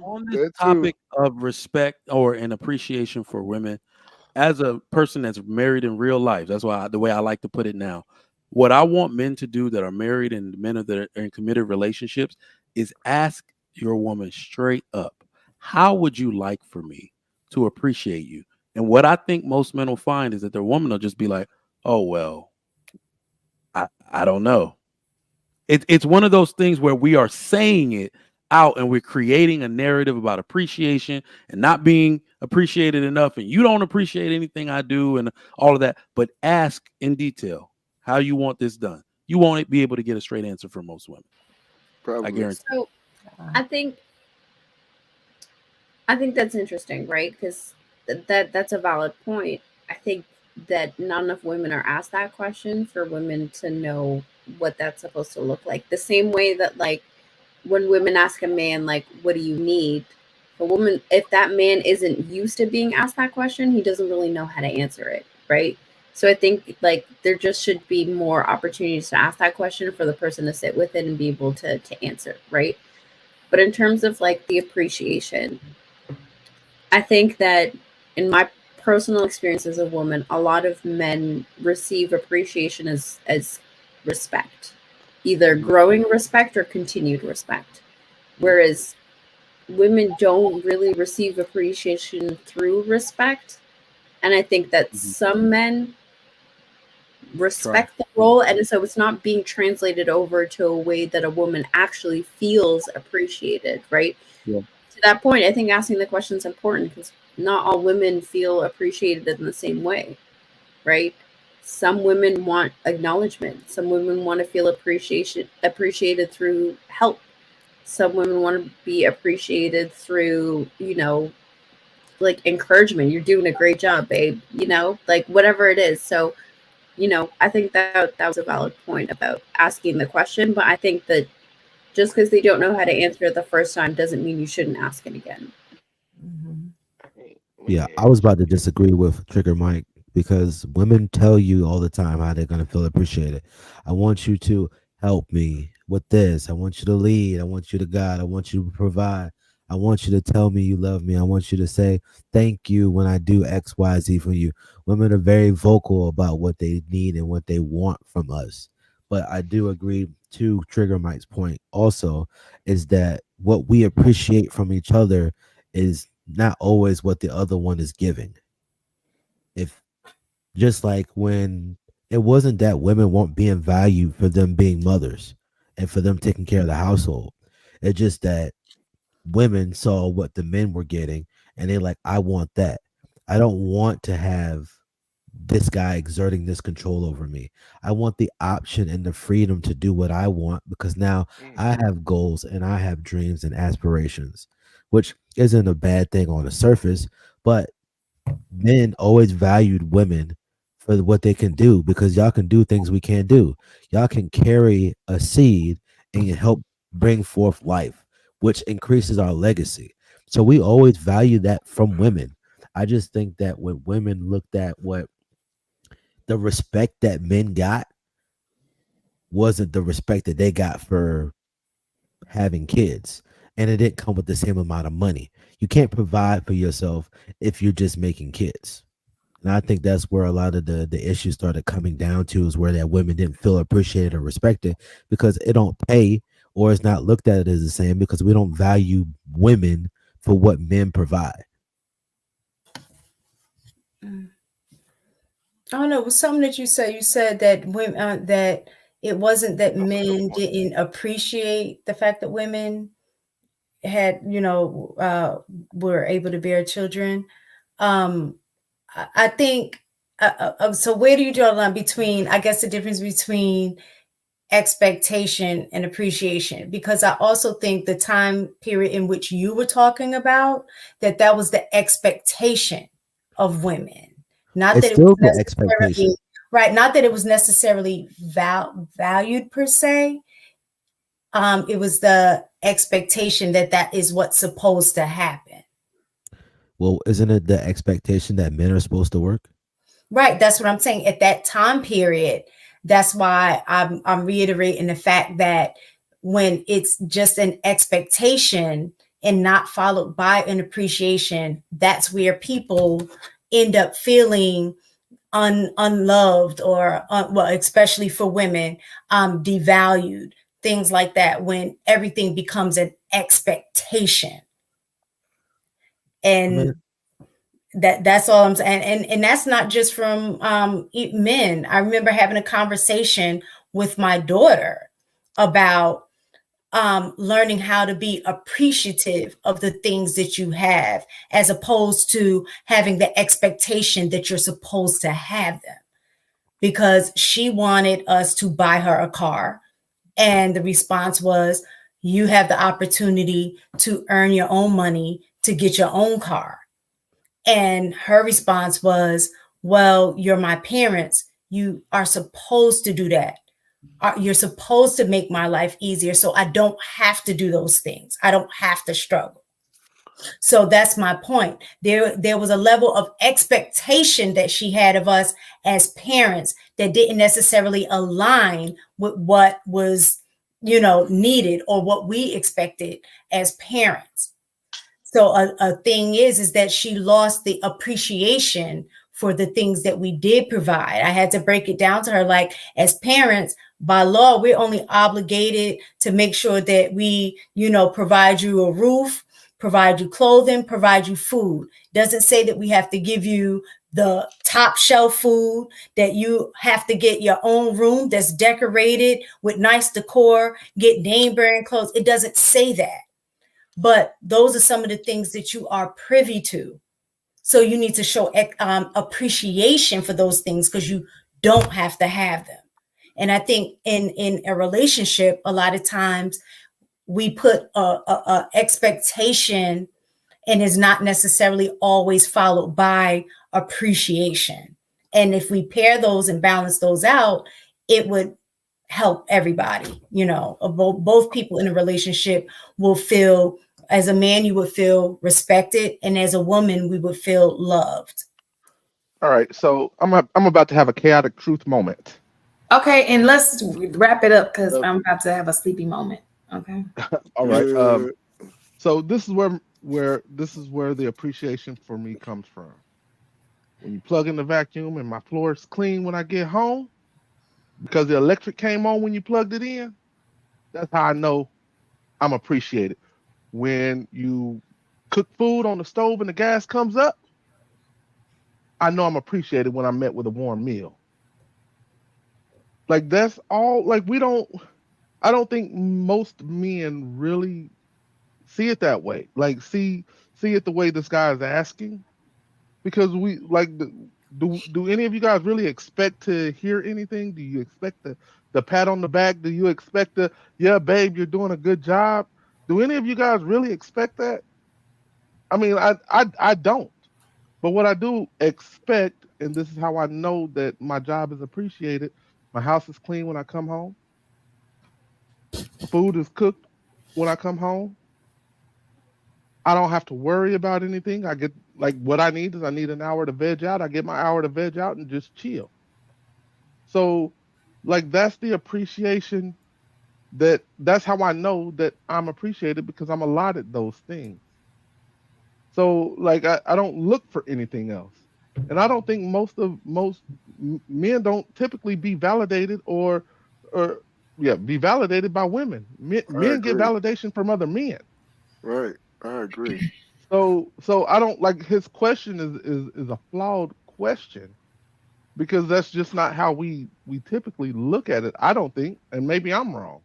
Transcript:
On this That too. topic of respect or an appreciation for women, as a person that's married in real life, that's why the way I like to put it now. What I want men to do that are married and men that are in committed relationships is ask your woman straight up, how would you like for me to appreciate you? And what I think most men will find is that their woman will just be like, oh, well, I don't know. It's one of those things where we are saying it out and we're creating a narrative about appreciation and not being appreciated enough. And you don't appreciate anything I do and all of that. But ask in detail how you want this done. You won't be able to get a straight answer from most women. I Probably. guarantee. So I think that's interesting, right? Because that's a valid point. I think that not enough women are asked that question for women to know what that's supposed to look like. The same way that like when women ask a man like, "What do you need?" A woman, if that man isn't used to being asked that question, he doesn't really know how to answer it, right? So I think like there just should be more opportunities to ask that question for the person to sit with it and be able to answer, right? But in terms of like the appreciation, I think that in my personal experience as a woman, a lot of men receive appreciation as respect, either Mhm. growing respect or continued respect. Whereas women don't really receive appreciation through respect. And I think that Mhm. some men Try. respect the Mhm. role. And so it's not being translated over to a way that a woman actually feels appreciated, right? Yeah. To that point, I think asking the question is important because not all women feel appreciated in the same way, right? Some women want acknowledgement. Some women want to feel appreciated through help. Some women want to be appreciated through, like encouragement. You're doing a great job, babe. Like whatever it is. So, I think that was a valid point about asking the question. But I think that just because they don't know how to answer it the first time doesn't mean you shouldn't ask it again. Mhm. Yeah, Man, I was about to disagree with Trigger Mike because women tell you all the time how they're gonna feel appreciated. I want you to help me with this. I want you to lead. I want you to guide. I want you to provide. I want you to tell me you love me. I want you to say thank you when I do X, Y, Z for you. Women are very vocal about what they need and what they want from us. But I do agree to Trigger Mike's point also is that what we appreciate from each other is not always what the other one is giving. If just like when it wasn't that women weren't being valued for them being mothers and for them taking care of the household. It's just that women saw what the men were getting and they're like, I want that. I don't want to have this guy exerting this control over me. I want the option and the freedom to do what I want because now mm, I have goals and I have dreams and aspirations, which isn't a bad thing on the surface, but men always valued women for what they can do because y'all can do things we can't do. Y'all can carry a seed and help bring forth life, which increases our legacy. So we always value that from women. I just think that when women looked at what the respect that men got wasn't the respect that they got for having kids. And it didn't come with the same amount of money. You can't provide for yourself if you're just making kids. And I think that's where a lot of the issues started coming down to is where that women didn't feel appreciated or respected because it don't pay or it's not looked at as the same because we don't value women for what men provide. Mm. I don't know. It was something that you said. You said that women that it wasn't that that's a good men point. didn't appreciate the fact that women had, were able to bear children. Um, I think. So where do you draw the line between? I guess the difference between expectation and appreciation, because I also think the time period in which you were talking about that was the expectation of women, not It's that it was still the expectation. necessarily right, not that it was necessarily valued per se. It was the expectation that is what's supposed to happen. Well, isn't it the expectation that men are supposed to work? Right, that's what I'm saying. At that time period, that's why I'm reiterating the fact that when it's just an expectation and not followed by an appreciation, that's where people end up feeling unloved or well, especially for women, devalued, things like that, when everything becomes an expectation. And that's all I'm saying. And that's not just from men. I remember having a conversation with my daughter about learning how to be appreciative of the things that you have, as opposed to having the expectation that you're supposed to have them. Because she wanted us to buy her a car. And the response was, you have the opportunity to earn your own money to get your own car. And her response was, well, you're my parents. You are supposed to do that. You're supposed to make my life easier so I don't have to do those things. I don't have to struggle. So that's my point. There was a level of expectation that she had of us as parents that didn't necessarily align with what was, needed or what we expected as parents. So a thing is that she lost the appreciation for the things that we did provide. I had to break it down to her, like, as parents, by law, we're only obligated to make sure that we, provide you a roof, provide you clothing, provide you food. Doesn't say that we have to give you the top shelf food, that you have to get your own room that's decorated with nice decor, get name brand clothes. It doesn't say that. But those are some of the things that you are privy to. So you need to show appreciation for those things, because you don't have to have them. And I think in a relationship, a lot of times we put a expectation, and is not necessarily always followed by appreciation. And if we pair those and balance those out, it would help everybody. Both people in a relationship will feel, as a man, you would feel respected, and as a woman, we would feel loved. All right, so I'm about to have a chaotic truth moment. Okay, and let's wrap it up because I'm about to have a sleepy moment. Okay. All right. So this is where the appreciation for me comes from. When you plug in the vacuum and my floor is clean when I get home, because the electric came on when you plugged it in, that's how I know I'm appreciated. When you cook food on the stove and the gas comes up, I know I'm appreciated when I'm met with a warm meal. Like, that's all. Like, I don't think most men really see it that way. Like, see it the way this guy is asking, because we like do any of you guys really expect to hear anything? Do you expect the pat on the back? Do you expect yeah, babe, you're doing a good job? Do any of you guys really expect that? I mean, I don't. But what I do expect, and this is how I know that my job is appreciated, my house is clean when I come home. Food is cooked when I come home. I don't have to worry about anything. I get, like, what I need is, I need an hour to veg out. I get my hour to veg out and just chill. So, like, that's the appreciation, that's how I know that I'm appreciated, because I'm allotted those things. So, like, I don't look for anything else. And I don't think most men don't typically be validated or be validated by women. Men get validation from other men. Right. I agree. So I don't, like, his question is a flawed question, because that's just not how we typically look at it. I don't think, and maybe I'm wrong.